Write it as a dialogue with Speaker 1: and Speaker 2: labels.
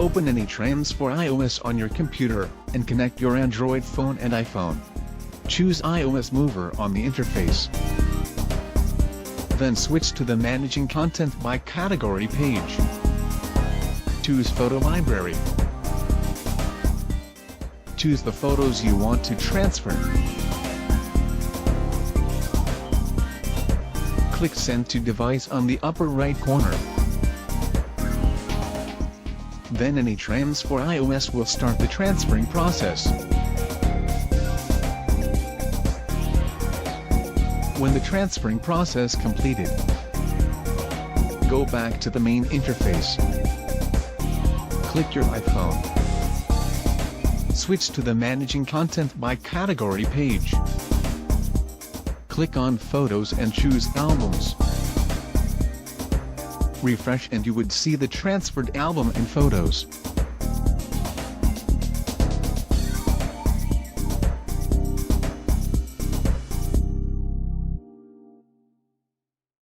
Speaker 1: Open AnyTrans for iOS on your computer, and connect your Android phone and iPhone. Choose iOS Mover on the interface. Then switch to the Managing Content by Category page. Choose Photo Library. Choose the photos you want to transfer. Click Send to Device on the upper right corner. Then AnyTrans for iOS will start the transferring process. When the transferring process completed, go back to the main interface. Click your iPhone. Switch to the Managing Content by Category page. Click on Photos and choose Albums. Refresh and you would see the transferred album and photos.